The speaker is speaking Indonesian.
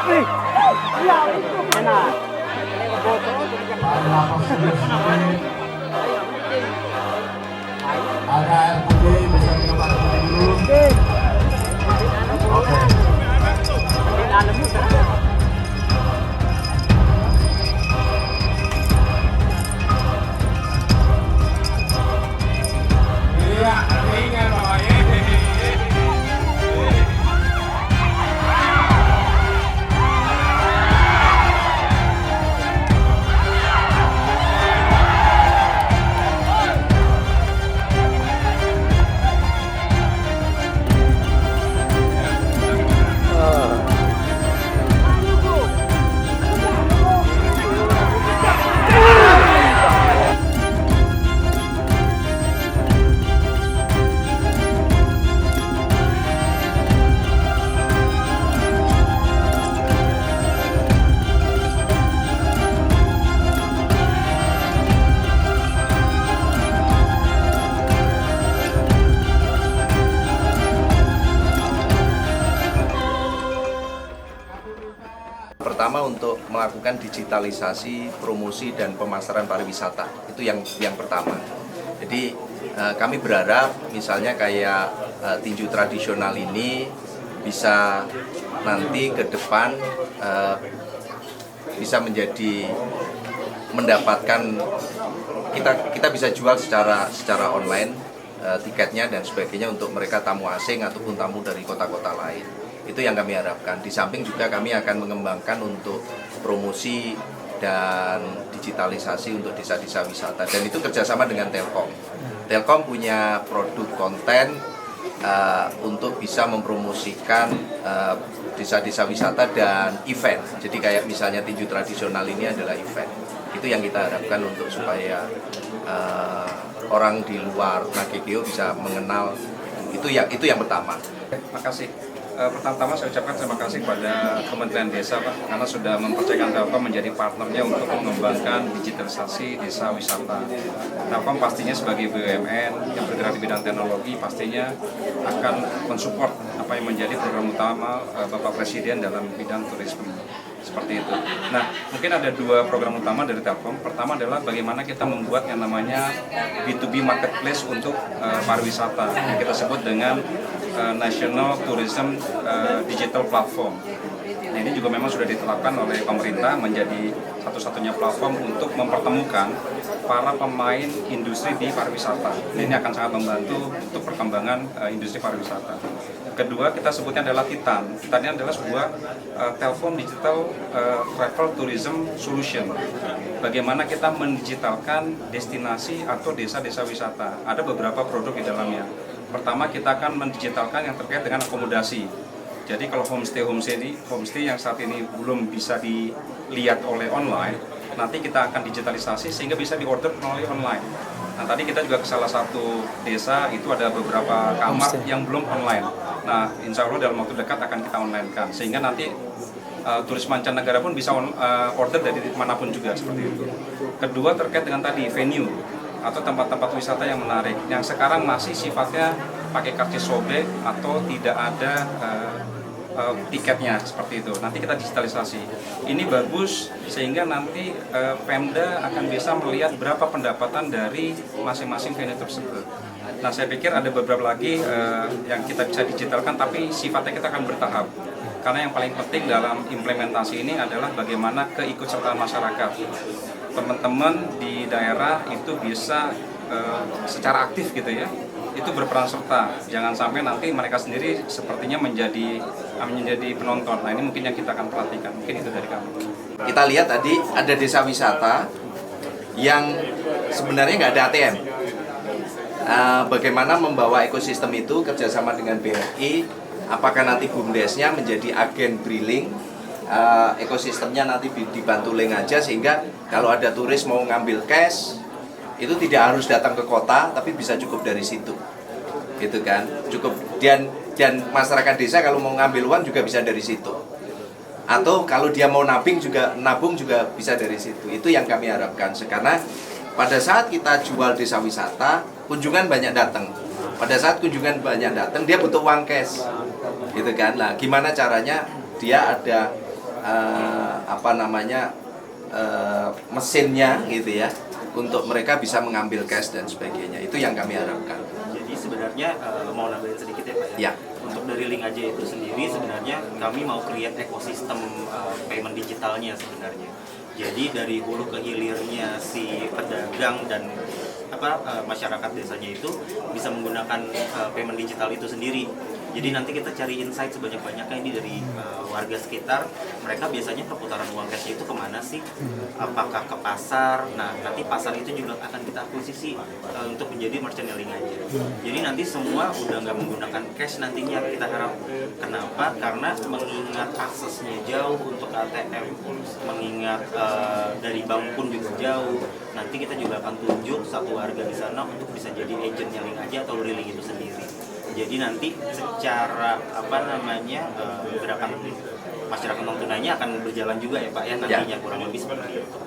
Ada air putih bisa minum air putih dulu. Oke. Iya, ringan Bapak. Pertama, untuk melakukan digitalisasi promosi dan pemasaran pariwisata, itu yang pertama. Jadi kami berharap misalnya kayak tinju tradisional ini bisa nanti ke depan bisa menjadi mendapatkan, kita bisa jual secara online tiketnya dan sebagainya untuk mereka tamu asing ataupun tamu dari kota-kota lain. Itu yang kami harapkan. Di samping juga kami akan mengembangkan untuk promosi dan digitalisasi untuk desa-desa wisata, dan itu kerjasama dengan Telkom. Telkom punya produk konten untuk bisa mempromosikan desa-desa wisata dan event. Jadi kayak misalnya tinju tradisional ini adalah event. Itu yang kita harapkan untuk supaya orang di luar Nagegeo bisa mengenal. Itu yang pertama. Terima kasih. Pertama-tama saya ucapkan terima kasih kepada Kementerian Desa, Pak, karena sudah mempercayakan Telkom menjadi partnernya untuk mengembangkan digitalisasi desa wisata. Telkom pastinya sebagai BUMN yang bergerak di bidang teknologi pastinya akan mensupport apa yang menjadi program utama Bapak Presiden dalam bidang turisme. Seperti itu. Nah, mungkin ada dua program utama dari Telkom. Pertama adalah bagaimana kita membuat yang namanya B2B marketplace untuk pariwisata yang kita sebut dengan National Tourism Digital Platform. Nah, ini juga memang sudah ditetapkan oleh pemerintah menjadi satu-satunya platform untuk mempertemukan para pemain industri di pariwisata. Ini akan sangat membantu untuk perkembangan industri pariwisata. Kedua, kita sebutnya adalah Titan. Titan ini adalah sebuah telepon digital travel tourism solution. Bagaimana kita mendigitalkan destinasi atau desa-desa wisata. Ada beberapa produk di dalamnya. Pertama, kita akan mendigitalkan yang terkait dengan akomodasi. Jadi kalau homestay yang saat ini belum bisa dilihat oleh online, nanti kita akan digitalisasi sehingga bisa diorder melalui online. Nah, tadi kita juga ke salah satu desa, itu ada beberapa kamar yang belum online. Nah, insya Allah dalam waktu dekat akan kita online-kan, sehingga nanti turis mancanegara pun bisa order dari manapun juga, seperti itu. Kedua, terkait dengan tadi venue atau tempat-tempat wisata yang menarik, yang sekarang masih sifatnya pakai karcis sobek atau tidak ada tiketnya, seperti itu. Nanti kita digitalisasi. Ini bagus sehingga nanti Pemda akan bisa melihat berapa pendapatan dari masing-masing venue tersebut. Nah, saya pikir ada beberapa lagi yang kita bisa digitalkan, tapi sifatnya kita akan bertahap. Karena yang paling penting dalam implementasi ini adalah bagaimana keikutsertaan masyarakat. Teman-teman di daerah itu bisa secara aktif gitu ya, itu berperan serta. Jangan sampai nanti mereka sendiri sepertinya menjadi penonton. Nah, ini mungkin yang kita akan perhatikan. Mungkin itu dari kami. Kita lihat tadi ada desa wisata yang sebenarnya nggak ada ATM. Bagaimana membawa ekosistem itu kerjasama dengan BRI, apakah nanti BUMDesnya menjadi agen briling, ekosistemnya nanti dibantu link aja, sehingga kalau ada turis mau ngambil cash itu tidak harus datang ke kota, tapi bisa cukup dari situ, gitu kan, cukup. Dan masyarakat desa kalau mau ngambil uang juga bisa dari situ, atau kalau dia mau nabung juga bisa dari situ. Itu yang kami harapkan, karena pada saat kita jual desa wisata, kunjungan banyak datang. Pada saat kunjungan banyak datang, dia butuh uang cash, gitu kan. Nah, gimana caranya dia ada apa namanya mesinnya gitu ya, untuk mereka bisa mengambil cash dan sebagainya. Itu yang kami harapkan. Jadi sebenarnya mau nambahin sedikit ya Pak ya. Ya. Untuk dari Link aja itu sendiri sebenarnya kami mau create ekosistem payment digitalnya sebenarnya. Jadi dari hulu ke hilirnya si pedagang dan masyarakat desanya itu bisa menggunakan payment digital itu sendiri. Jadi nanti kita cari insight sebanyak-banyaknya ini dari warga sekitar. Mereka biasanya perputaran uang cash itu kemana sih? Apakah ke pasar? Nah, nanti pasar itu juga akan kita akuisisi untuk menjadi merchant Link aja. Jadi nanti semua udah nggak menggunakan cash nantinya, kita harap. Kenapa? Karena mengingat aksesnya jauh untuk ATM, mengingat dari bank pun juga jauh. Nanti kita juga akan tunjuk satu warga di sana untuk bisa jadi agentnya Link aja atau Link itu sendiri. Jadi nanti secara gerakan masyarakat non tunainya akan berjalan juga ya Pak ya nantinya kurang lebih seperti itu.